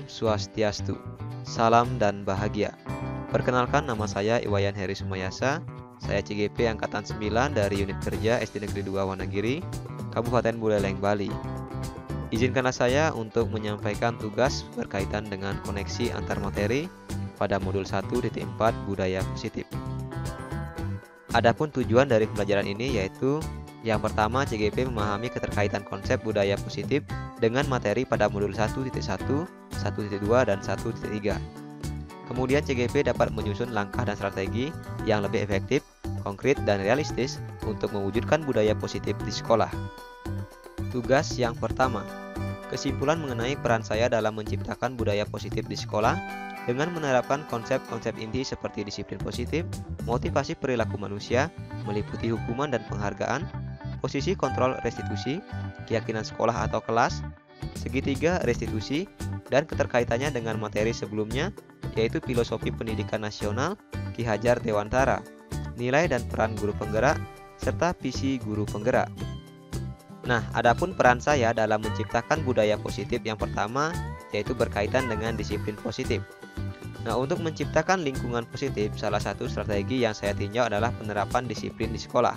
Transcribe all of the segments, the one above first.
Swastiastu. Salam dan bahagia. Perkenalkan, nama saya Iwayan Heri Sumayasa. Saya CGP Angkatan 9 dari Unit Kerja SD Negeri 2 Wonogiri, Kabupaten Buleleng, Bali. Izinkanlah saya untuk menyampaikan tugas berkaitan dengan koneksi antar materi pada modul 1.4 Budaya Positif. Adapun tujuan dari pembelajaran ini yaitu yang pertama, CGP memahami keterkaitan konsep budaya positif dengan materi pada modul 1.1, 1.2, dan 1.3. Kemudian CGP dapat menyusun langkah dan strategi yang lebih efektif, konkret, dan realistis untuk mewujudkan budaya positif di sekolah. Tugas yang pertama, kesimpulan mengenai peran saya dalam menciptakan budaya positif di sekolah dengan menerapkan konsep-konsep inti seperti disiplin positif, motivasi perilaku manusia, meliputi hukuman dan penghargaan, posisi kontrol restitusi, keyakinan sekolah atau kelas, segitiga restitusi, dan keterkaitannya dengan materi sebelumnya, yaitu filosofi pendidikan nasional, Ki Hajar Dewantara, nilai dan peran guru penggerak, serta visi guru penggerak. Nah, adapun peran saya dalam menciptakan budaya positif yang pertama, yaitu berkaitan dengan disiplin positif. Nah, untuk menciptakan lingkungan positif, salah satu strategi yang saya tinjau adalah penerapan disiplin di sekolah.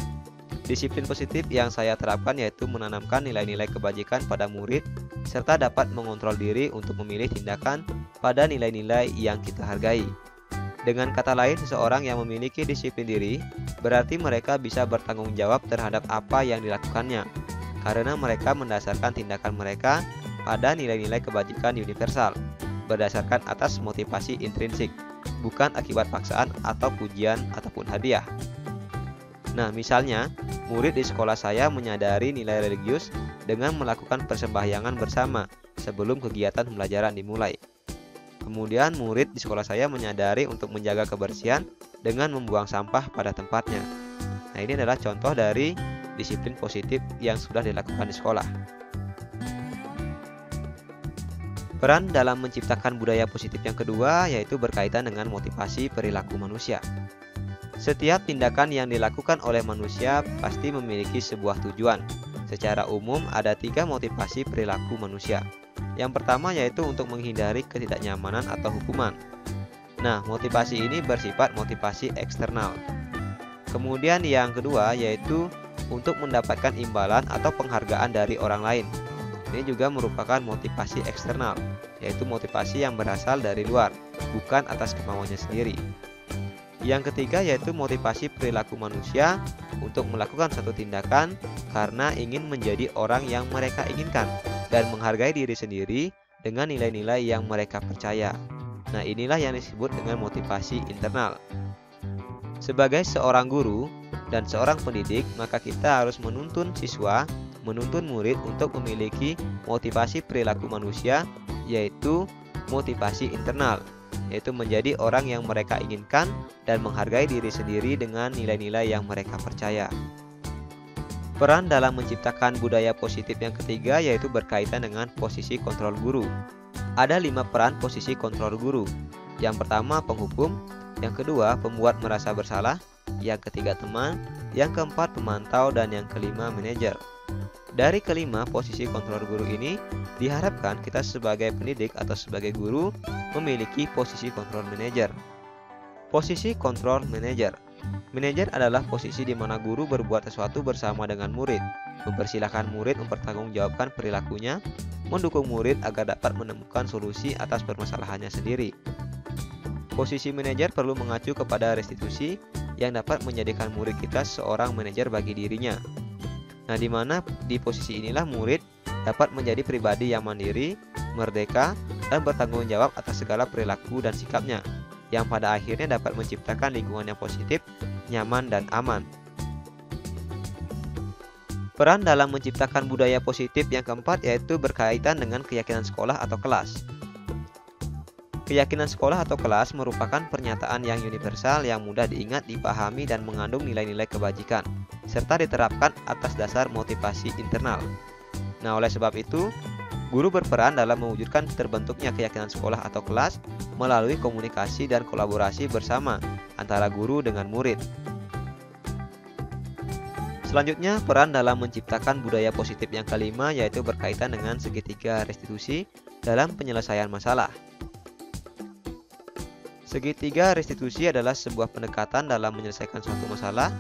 Disiplin positif yang saya terapkan yaitu menanamkan nilai-nilai kebajikan pada murid, serta dapat mengontrol diri untuk memilih tindakan pada nilai-nilai yang kita hargai. Dengan kata lain, seseorang yang memiliki disiplin diri, berarti mereka bisa bertanggung jawab terhadap apa yang dilakukannya, karena mereka mendasarkan tindakan mereka pada nilai-nilai kebajikan universal, berdasarkan atas motivasi intrinsik, bukan akibat paksaan atau pujian ataupun hadiah. Nah, misalnya, murid di sekolah saya menyadari nilai religius dengan melakukan persembahyangan bersama sebelum kegiatan pembelajaran dimulai. Kemudian, murid di sekolah saya menyadari untuk menjaga kebersihan dengan membuang sampah pada tempatnya. Nah, ini adalah contoh dari disiplin positif yang sudah dilakukan di sekolah. Peran dalam menciptakan budaya positif yang kedua yaitu berkaitan dengan motivasi perilaku manusia. Setiap tindakan yang dilakukan oleh manusia pasti memiliki sebuah tujuan. Secara umum ada 3 motivasi perilaku manusia. Yang pertama yaitu untuk menghindari ketidaknyamanan atau hukuman. Nah, motivasi ini bersifat motivasi eksternal. Kemudian yang kedua yaitu untuk mendapatkan imbalan atau penghargaan dari orang lain. Ini juga merupakan motivasi eksternal, yaitu motivasi yang berasal dari luar, bukan atas kemauannya sendiri. Yang ketiga yaitu motivasi perilaku manusia untuk melakukan satu tindakan karena ingin menjadi orang yang mereka inginkan dan menghargai diri sendiri dengan nilai-nilai yang mereka percaya. Nah, inilah yang disebut dengan motivasi internal. Sebagai seorang guru dan seorang pendidik, maka kita harus menuntun siswa, menuntun murid untuk memiliki motivasi perilaku manusia, yaitu motivasi internal, yaitu menjadi orang yang mereka inginkan dan menghargai diri sendiri dengan nilai-nilai yang mereka percaya. Peran dalam menciptakan budaya positif yang ketiga yaitu berkaitan dengan posisi kontrol guru. Ada 5 peran posisi kontrol guru. Yang pertama penghukum, yang kedua pembuat merasa bersalah, yang ketiga teman, yang keempat pemantau, dan yang kelima manajer. Dari kelima posisi kontrol guru ini, diharapkan kita sebagai pendidik atau sebagai guru memiliki posisi kontrol manajer. Posisi kontrol manajer. Manajer adalah posisi di mana guru berbuat sesuatu bersama dengan murid, mempersilahkan murid mempertanggungjawabkan perilakunya, mendukung murid agar dapat menemukan solusi atas permasalahannya sendiri. Posisi manajer perlu mengacu kepada restitusi yang dapat menjadikan murid kita seorang manajer bagi dirinya. Nah, di mana di posisi inilah murid dapat menjadi pribadi yang mandiri, merdeka, dan bertanggung jawab atas segala perilaku dan sikapnya, yang pada akhirnya dapat menciptakan lingkungan yang positif, nyaman, dan aman. Peran dalam menciptakan budaya positif yang keempat yaitu berkaitan dengan keyakinan sekolah atau kelas. Keyakinan sekolah atau kelas merupakan pernyataan yang universal yang mudah diingat, dipahami, dan mengandung nilai-nilai kebajikan, serta diterapkan atas dasar motivasi internal. Nah, oleh sebab itu, guru berperan dalam mewujudkan terbentuknya keyakinan sekolah atau kelas melalui komunikasi dan kolaborasi bersama antara guru dengan murid. Selanjutnya, peran dalam menciptakan budaya positif yang kelima yaitu berkaitan dengan segitiga restitusi dalam penyelesaian masalah. Segitiga restitusi adalah sebuah pendekatan dalam menyelesaikan suatu masalah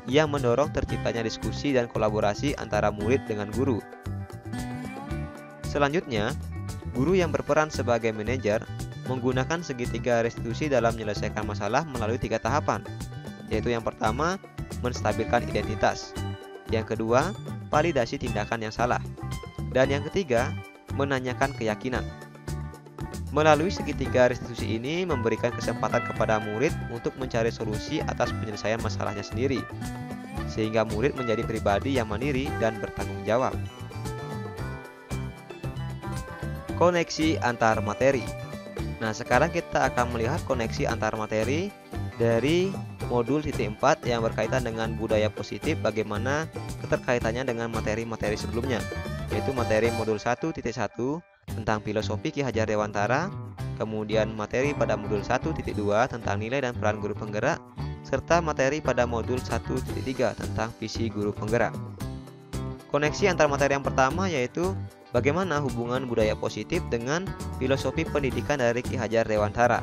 yang mendorong terciptanya diskusi dan kolaborasi antara murid dengan guru. Selanjutnya, guru yang berperan sebagai manajer menggunakan segitiga restitusi dalam menyelesaikan masalah melalui 3 tahapan, yaitu yang pertama, menstabilkan identitas, yang kedua, validasi tindakan yang salah, dan yang ketiga, menanyakan keyakinan. Melalui segitiga restitusi ini memberikan kesempatan kepada murid untuk mencari solusi atas penyelesaian masalahnya sendiri, sehingga murid menjadi pribadi yang mandiri dan bertanggung jawab. Koneksi antar materi. Nah, sekarang kita akan melihat koneksi antar materi dari modul titik 4 yang berkaitan dengan budaya positif, bagaimana keterkaitannya dengan materi-materi sebelumnya, yaitu materi modul 1.1 tentang filosofi Ki Hajar Dewantara, kemudian materi pada modul 1.2 tentang nilai dan peran guru penggerak, serta materi pada modul 1.3 tentang visi guru penggerak. Koneksi antar materi yang pertama yaitu bagaimana hubungan budaya positif dengan filosofi pendidikan dari Ki Hajar Dewantara.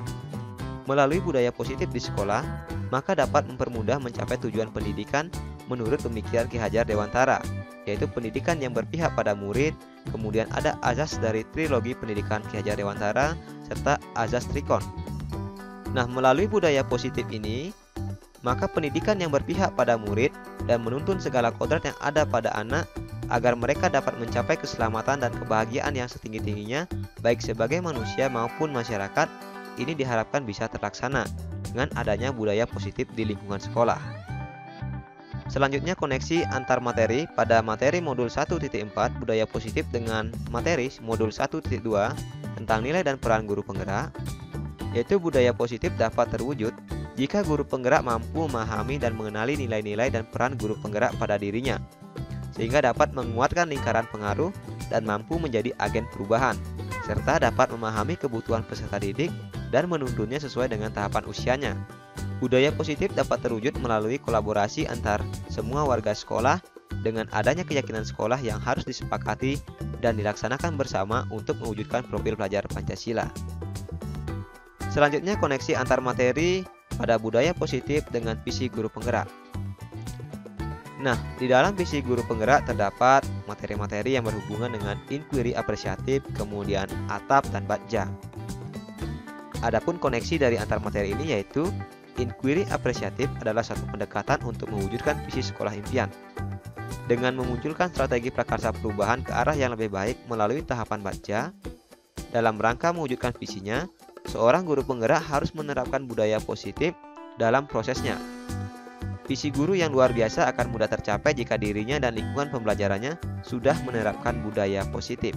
Melalui budaya positif di sekolah, maka dapat mempermudah mencapai tujuan pendidikan menurut pemikiran Ki Hajar Dewantara, yaitu pendidikan yang berpihak pada murid, kemudian ada azas dari trilogi pendidikan Ki Hajar Dewantara, serta azas Trikon. Nah, melalui budaya positif ini, maka pendidikan yang berpihak pada murid dan menuntun segala kodrat yang ada pada anak agar mereka dapat mencapai keselamatan dan kebahagiaan yang setinggi-tingginya, baik sebagai manusia maupun masyarakat, ini diharapkan bisa terlaksana dengan adanya budaya positif di lingkungan sekolah. Selanjutnya, koneksi antar materi pada materi modul 1.4 budaya positif dengan materi modul 1.2 tentang nilai dan peran guru penggerak, yaitu budaya positif dapat terwujud jika guru penggerak mampu memahami dan mengenali nilai-nilai dan peran guru penggerak pada dirinya, sehingga dapat menguatkan lingkaran pengaruh dan mampu menjadi agen perubahan, serta dapat memahami kebutuhan peserta didik dan menuntunnya sesuai dengan tahapan usianya. Budaya positif dapat terwujud melalui kolaborasi antar semua warga sekolah dengan adanya keyakinan sekolah yang harus disepakati dan dilaksanakan bersama untuk mewujudkan profil pelajar Pancasila. Selanjutnya, koneksi antar materi pada budaya positif dengan visi guru penggerak. Nah, di dalam visi guru penggerak terdapat materi-materi yang berhubungan dengan inquiry apresiatif, kemudian atap dan batja. Adapun koneksi dari antar materi ini yaitu inquiry apresiatif adalah satu pendekatan untuk mewujudkan visi sekolah impian dengan memunculkan strategi prakarsa perubahan ke arah yang lebih baik melalui tahapan batja. Dalam rangka mewujudkan visinya, seorang guru penggerak harus menerapkan budaya positif dalam prosesnya. Visi guru yang luar biasa akan mudah tercapai jika dirinya dan lingkungan pembelajarannya sudah menerapkan budaya positif.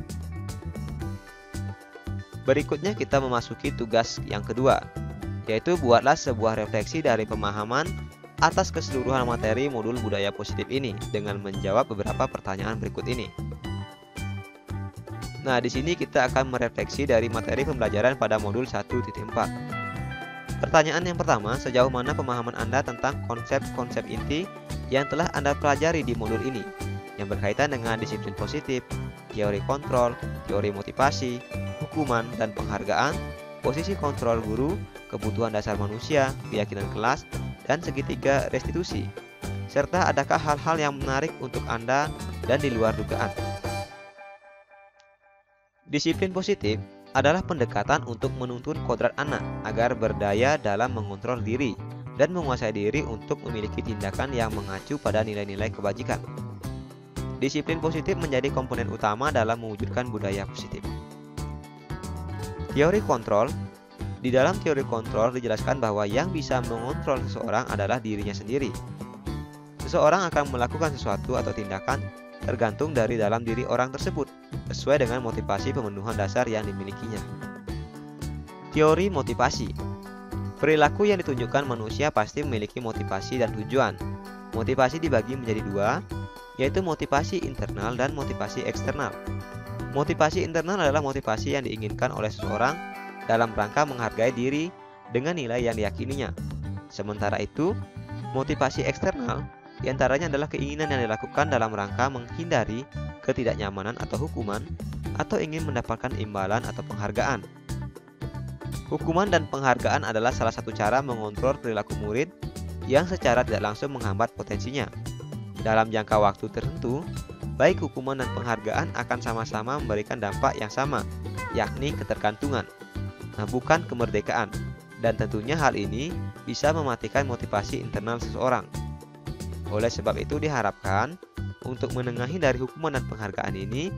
Berikutnya kita memasuki tugas yang kedua, yaitu buatlah sebuah refleksi dari pemahaman atas keseluruhan materi modul budaya positif ini dengan menjawab beberapa pertanyaan berikut ini. Nah, di sini kita akan merefleksi dari materi pembelajaran pada modul 1.4. Pertanyaan yang pertama, sejauh mana pemahaman Anda tentang konsep-konsep inti yang telah Anda pelajari di modul ini, yang berkaitan dengan disiplin positif, teori kontrol, teori motivasi, hukuman dan penghargaan, posisi kontrol guru, kebutuhan dasar manusia, keyakinan kelas, dan segitiga restitusi. Serta adakah hal-hal yang menarik untuk Anda dan di luar dugaan? Disiplin positif adalah pendekatan untuk menuntun kodrat anak agar berdaya dalam mengontrol diri dan menguasai diri untuk memiliki tindakan yang mengacu pada nilai-nilai kebajikan. Disiplin positif menjadi komponen utama dalam mewujudkan budaya positif. Teori kontrol. Di dalam teori kontrol dijelaskan bahwa yang bisa mengontrol seseorang adalah dirinya sendiri. Seseorang akan melakukan sesuatu atau tindakan tergantung dari dalam diri orang tersebut, sesuai dengan motivasi pemenuhan dasar yang dimilikinya. Teori motivasi. Perilaku yang ditunjukkan manusia pasti memiliki motivasi dan tujuan. Motivasi dibagi menjadi dua, yaitu motivasi internal dan motivasi eksternal. Motivasi internal adalah motivasi yang diinginkan oleh seseorang dalam rangka menghargai diri dengan nilai yang diyakininya. Sementara itu, motivasi eksternal diantaranya adalah keinginan yang dilakukan dalam rangka menghindari ketidaknyamanan atau hukuman, atau ingin mendapatkan imbalan atau penghargaan. Hukuman dan penghargaan adalah salah satu cara mengontrol perilaku murid yang secara tidak langsung menghambat potensinya. Dalam jangka waktu tertentu, baik hukuman dan penghargaan akan sama-sama memberikan dampak yang sama, yakni ketergantungan, bukan kemerdekaan. Dan tentunya hal ini bisa mematikan motivasi internal seseorang. Oleh sebab itu diharapkan untuk menengahi dari hukuman dan penghargaan ini,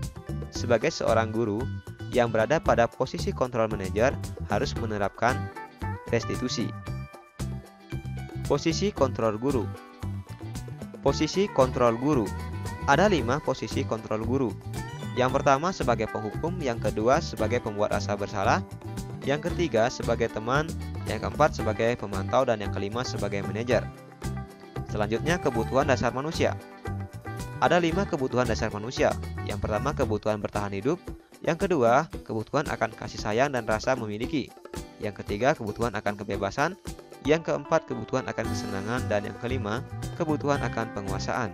sebagai seorang guru yang berada pada posisi kontrol manajer harus menerapkan restitusi. Posisi kontrol guru. Posisi kontrol guru. Ada 5 posisi kontrol guru. Yang pertama sebagai penghukum, yang kedua sebagai pembuat rasa bersalah, yang ketiga sebagai teman, yang keempat sebagai pemantau, dan yang kelima sebagai manajer. Selanjutnya kebutuhan dasar manusia. Ada 5 kebutuhan dasar manusia. Yang pertama kebutuhan bertahan hidup, yang kedua kebutuhan akan kasih sayang dan rasa memiliki, yang ketiga kebutuhan akan kebebasan, yang keempat kebutuhan akan kesenangan, dan yang kelima kebutuhan akan penguasaan.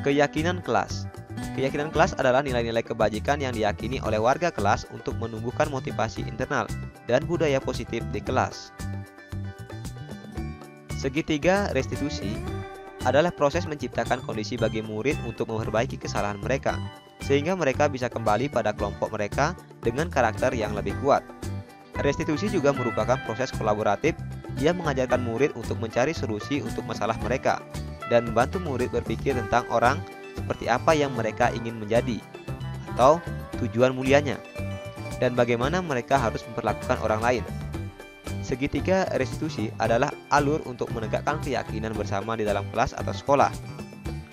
Keyakinan kelas. Keyakinan kelas adalah nilai-nilai kebajikan yang diyakini oleh warga kelas untuk menumbuhkan motivasi internal dan budaya positif di kelas. Segitiga restitusi adalah proses menciptakan kondisi bagi murid untuk memperbaiki kesalahan mereka, sehingga mereka bisa kembali pada kelompok mereka dengan karakter yang lebih kuat. Restitusi juga merupakan proses kolaboratif yang mengajarkan murid untuk mencari solusi untuk masalah mereka, dan membantu murid berpikir tentang orang seperti apa yang mereka ingin menjadi, atau tujuan mulianya, dan bagaimana mereka harus memperlakukan orang lain. Segitiga restitusi adalah alur untuk menegakkan keyakinan bersama di dalam kelas atau sekolah.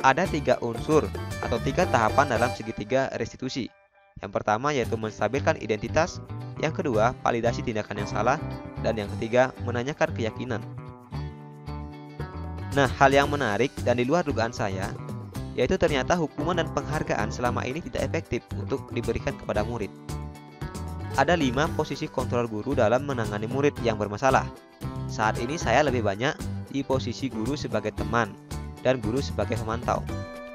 Ada 3 unsur atau 3 tahapan dalam segitiga restitusi. Yang pertama yaitu menstabilkan identitas, yang kedua validasi tindakan yang salah, dan yang ketiga menanyakan keyakinan. Nah, hal yang menarik dan di luar dugaan saya, yaitu ternyata hukuman dan penghargaan selama ini tidak efektif untuk diberikan kepada murid. Ada 5 posisi kontrol guru dalam menangani murid yang bermasalah. Saat ini saya lebih banyak di posisi guru sebagai teman dan guru sebagai pemantau.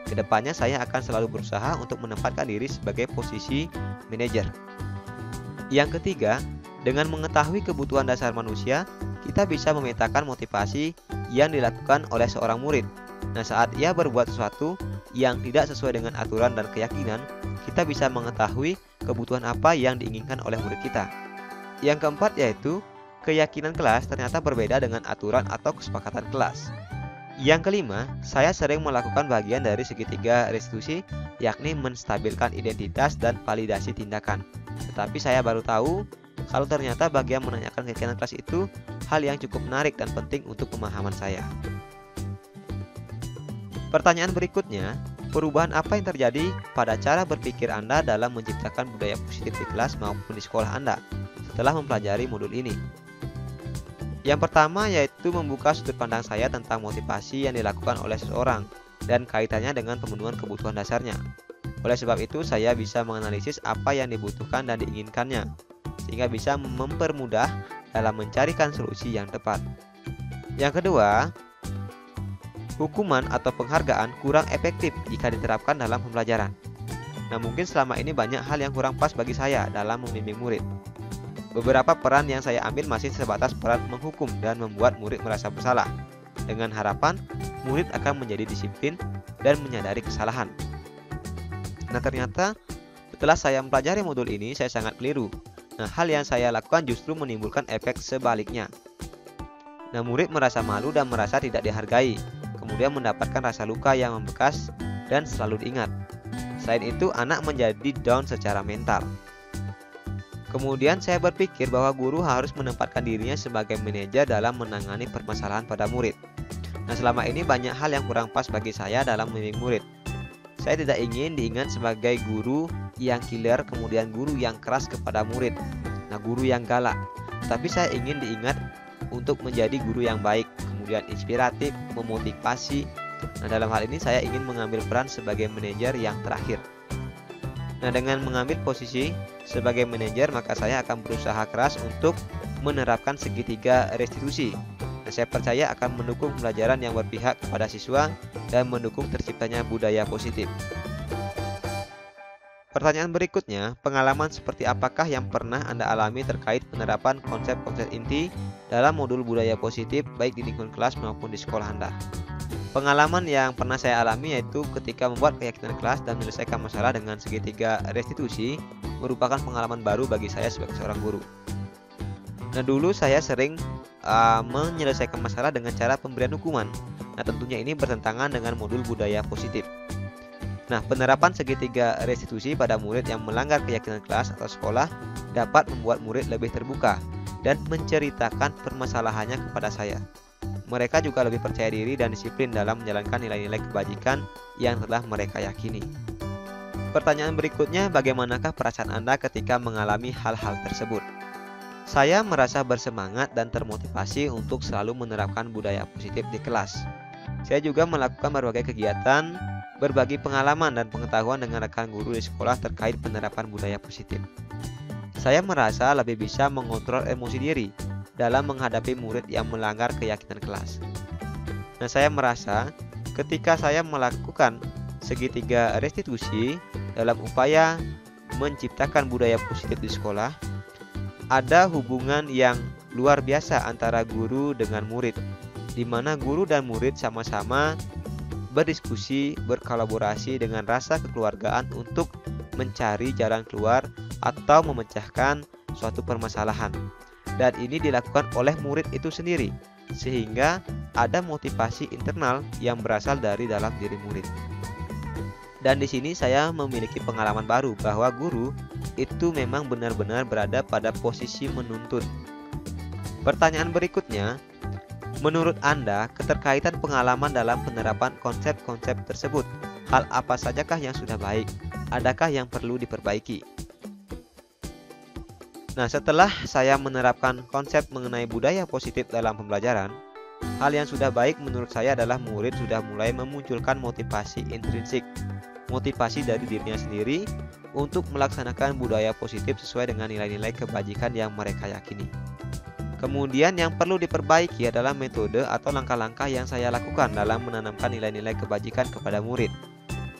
Kedepannya saya akan selalu berusaha untuk menempatkan diri sebagai posisi manajer. Yang ketiga, dengan mengetahui kebutuhan dasar manusia, kita bisa memetakan motivasi yang dilakukan oleh seorang murid. Nah, saat ia berbuat sesuatu yang tidak sesuai dengan aturan dan keyakinan, kita bisa mengetahui kebutuhan apa yang diinginkan oleh murid kita. Yang keempat yaitu keyakinan kelas ternyata berbeda dengan aturan atau kesepakatan kelas. Yang kelima, saya sering melakukan bagian dari segitiga restitusi, yakni menstabilkan identitas dan validasi tindakan. Tetapi saya baru tahu kalau ternyata bagian menanyakan keyakinan kelas itu hal yang cukup menarik dan penting untuk pemahaman saya. Pertanyaan berikutnya, perubahan apa yang terjadi pada cara berpikir Anda dalam menciptakan budaya positif di kelas maupun di sekolah Anda setelah mempelajari modul ini? Yang pertama yaitu membuka sudut pandang saya tentang motivasi yang dilakukan oleh seseorang dan kaitannya dengan pemenuhan kebutuhan dasarnya. Oleh sebab itu saya bisa menganalisis apa yang dibutuhkan dan diinginkannya, sehingga bisa mempermudah dalam mencarikan solusi yang tepat. Yang kedua, hukuman atau penghargaan kurang efektif jika diterapkan dalam pembelajaran. Nah, mungkin selama ini banyak hal yang kurang pas bagi saya dalam membimbing murid. Beberapa peran yang saya ambil masih sebatas peran menghukum dan membuat murid merasa bersalah, dengan harapan murid akan menjadi disiplin dan menyadari kesalahan. Nah, ternyata setelah saya mempelajari modul ini, saya sangat keliru. Nah, hal yang saya lakukan justru menimbulkan efek sebaliknya. Nah, murid merasa malu dan merasa tidak dihargai, kemudian mendapatkan rasa luka yang membekas dan selalu diingat. Selain itu, anak menjadi down secara mental. Kemudian saya berpikir bahwa guru harus menempatkan dirinya sebagai manajer dalam menangani permasalahan pada murid. Nah, selama ini banyak hal yang kurang pas bagi saya dalam membimbing murid. Saya tidak ingin diingat sebagai guru yang killer, kemudian guru yang keras kepada murid. Nah, guru yang galak. Tapi saya ingin diingat untuk menjadi guru yang baik, kemudian inspiratif, memotivasi. Nah, dalam hal ini saya ingin mengambil peran sebagai manajer yang terakhir. Nah, dengan mengambil posisi sebagai manajer, maka saya akan berusaha keras untuk menerapkan segitiga restitusi. Nah, saya percaya akan mendukung pembelajaran yang berpihak kepada siswa dan mendukung terciptanya budaya positif. Pertanyaan berikutnya, pengalaman seperti apakah yang pernah Anda alami terkait penerapan konsep-konsep inti dalam modul budaya positif baik di lingkungan kelas maupun di sekolah Anda? Pengalaman yang pernah saya alami yaitu ketika membuat keyakinan kelas dan menyelesaikan masalah dengan segitiga restitusi merupakan pengalaman baru bagi saya sebagai seorang guru. Nah, dulu saya sering menyelesaikan masalah dengan cara pemberian hukuman. Nah, tentunya ini bertentangan dengan modul budaya positif. Nah, penerapan segitiga restitusi pada murid yang melanggar keyakinan kelas atau sekolah dapat membuat murid lebih terbuka dan menceritakan permasalahannya kepada saya. Mereka juga lebih percaya diri dan disiplin dalam menjalankan nilai-nilai kebajikan yang telah mereka yakini. Pertanyaan berikutnya, bagaimanakah perasaan Anda ketika mengalami hal-hal tersebut? Saya merasa bersemangat dan termotivasi untuk selalu menerapkan budaya positif di kelas. Saya juga melakukan berbagai kegiatan, berbagi pengalaman dan pengetahuan dengan rekan guru di sekolah terkait penerapan budaya positif. Saya merasa lebih bisa mengontrol emosi diri dalam menghadapi murid yang melanggar keyakinan kelas. Nah, saya merasa ketika saya melakukan segitiga restitusi dalam upaya menciptakan budaya positif di sekolah, ada hubungan yang luar biasa antara guru dengan murid, di mana guru dan murid sama-sama berdiskusi, berkolaborasi dengan rasa kekeluargaan untuk mencari jalan keluar atau memecahkan suatu permasalahan. Dan ini dilakukan oleh murid itu sendiri, sehingga ada motivasi internal yang berasal dari dalam diri murid. Dan di sini saya memiliki pengalaman baru bahwa guru itu memang benar-benar berada pada posisi menuntun. Pertanyaan berikutnya, menurut Anda, keterkaitan pengalaman dalam penerapan konsep-konsep tersebut, hal apa sajakah yang sudah baik? Adakah yang perlu diperbaiki? Nah, setelah saya menerapkan konsep mengenai budaya positif dalam pembelajaran, hal yang sudah baik menurut saya adalah murid sudah mulai memunculkan motivasi intrinsik, motivasi dari dirinya sendiri untuk melaksanakan budaya positif sesuai dengan nilai-nilai kebajikan yang mereka yakini. Kemudian yang perlu diperbaiki adalah metode atau langkah-langkah yang saya lakukan dalam menanamkan nilai-nilai kebajikan kepada murid,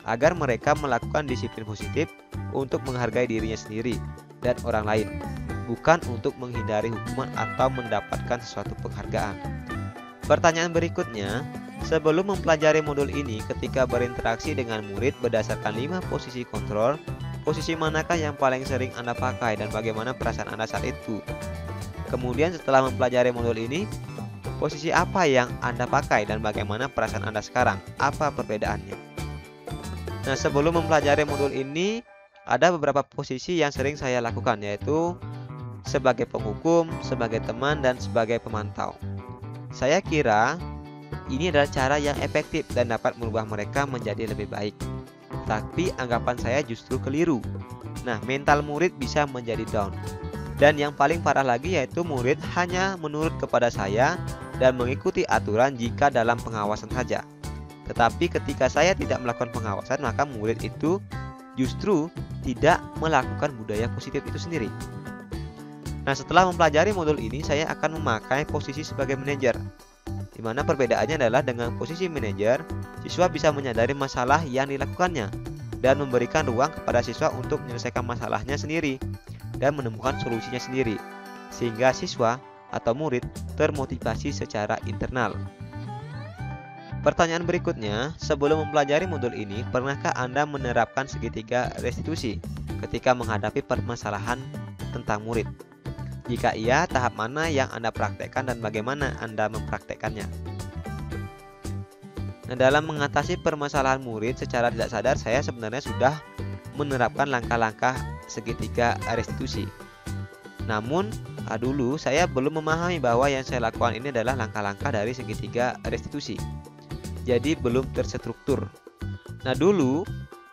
agar mereka melakukan disiplin positif untuk menghargai dirinya sendiri dan orang lain, bukan untuk menghindari hukuman atau mendapatkan sesuatu penghargaan. Pertanyaan berikutnya, sebelum mempelajari modul ini ketika berinteraksi dengan murid berdasarkan 5 posisi kontrol, posisi manakah yang paling sering Anda pakai dan bagaimana perasaan Anda saat itu? Kemudian setelah mempelajari modul ini, posisi apa yang Anda pakai dan bagaimana perasaan Anda sekarang? Apa perbedaannya? Nah, sebelum mempelajari modul ini, ada beberapa posisi yang sering saya lakukan, yaitu sebagai penghukum, sebagai teman, dan sebagai pemantau. Saya kira ini adalah cara yang efektif dan dapat merubah mereka menjadi lebih baik. Tapi anggapan saya justru keliru. Nah, mental murid bisa menjadi down. Dan yang paling parah lagi yaitu murid hanya menurut kepada saya dan mengikuti aturan jika dalam pengawasan saja. Tetapi ketika saya tidak melakukan pengawasan, maka murid itu justru tidak melakukan budaya positif itu sendiri. Nah, setelah mempelajari modul ini, saya akan memakai posisi sebagai manajer, di mana perbedaannya adalah dengan posisi manajer, siswa bisa menyadari masalah yang dilakukannya dan memberikan ruang kepada siswa untuk menyelesaikan masalahnya sendiri dan menemukan solusinya sendiri, sehingga siswa atau murid termotivasi secara internal. Pertanyaan berikutnya, sebelum mempelajari modul ini, pernahkah Anda menerapkan segitiga restitusi ketika menghadapi permasalahan tentang murid? Jika iya, tahap mana yang Anda praktekkan dan bagaimana Anda mempraktekkannya? Nah, dalam mengatasi permasalahan murid secara tidak sadar, saya sebenarnya sudah menerapkan langkah-langkah segitiga restitusi. Namun, dulu saya belum memahami bahwa yang saya lakukan ini adalah langkah-langkah dari segitiga restitusi. Jadi belum terstruktur. Nah, dulu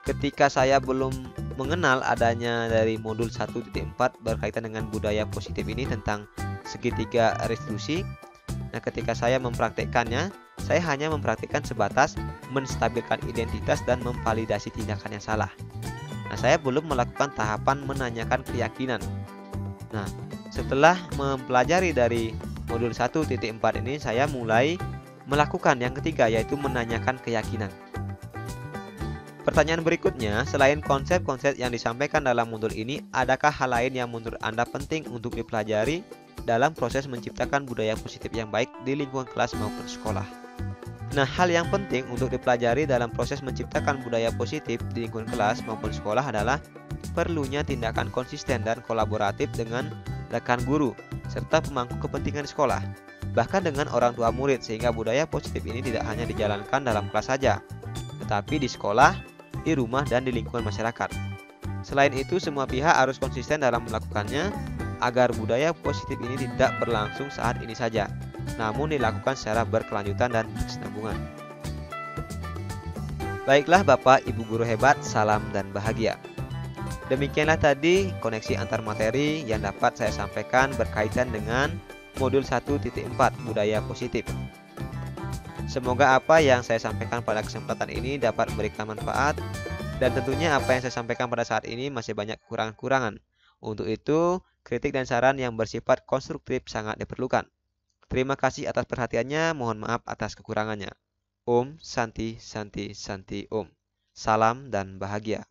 ketika saya belum mengenal adanya dari modul 1.4 berkaitan dengan budaya positif ini tentang segitiga restitusi. Nah, ketika saya mempraktekkannya, saya hanya mempraktikkan sebatas menstabilkan identitas dan memvalidasi tindakan yang salah. Nah, saya belum melakukan tahapan menanyakan keyakinan. Nah, setelah mempelajari dari modul 1.4 ini, saya mulai melakukan yang ketiga, yaitu menanyakan keyakinan. Pertanyaan berikutnya, selain konsep-konsep yang disampaikan dalam modul ini, adakah hal lain yang menurut Anda penting untuk dipelajari dalam proses menciptakan budaya positif yang baik di lingkungan kelas maupun sekolah? Nah, hal yang penting untuk dipelajari dalam proses menciptakan budaya positif di lingkungan kelas maupun sekolah adalah perlunya tindakan konsisten dan kolaboratif dengan rekan guru, serta pemangku kepentingan sekolah, bahkan dengan orang tua murid, sehingga budaya positif ini tidak hanya dijalankan dalam kelas saja, tetapi di sekolah, di rumah, dan di lingkungan masyarakat. Selain itu, semua pihak harus konsisten dalam melakukannya agar budaya positif ini tidak berlangsung saat ini saja, namun dilakukan secara berkelanjutan dan berkesinambungan. Baiklah Bapak Ibu guru hebat, salam dan bahagia. Demikianlah tadi koneksi antar materi yang dapat saya sampaikan berkaitan dengan modul 1.4 budaya positif. Semoga apa yang saya sampaikan pada kesempatan ini dapat memberikan manfaat, dan tentunya apa yang saya sampaikan pada saat ini masih banyak kekurangan-kekurangan. Untuk itu, kritik dan saran yang bersifat konstruktif sangat diperlukan. Terima kasih atas perhatiannya, mohon maaf atas kekurangannya. Om Santi Santi Santi Om. Salam dan bahagia.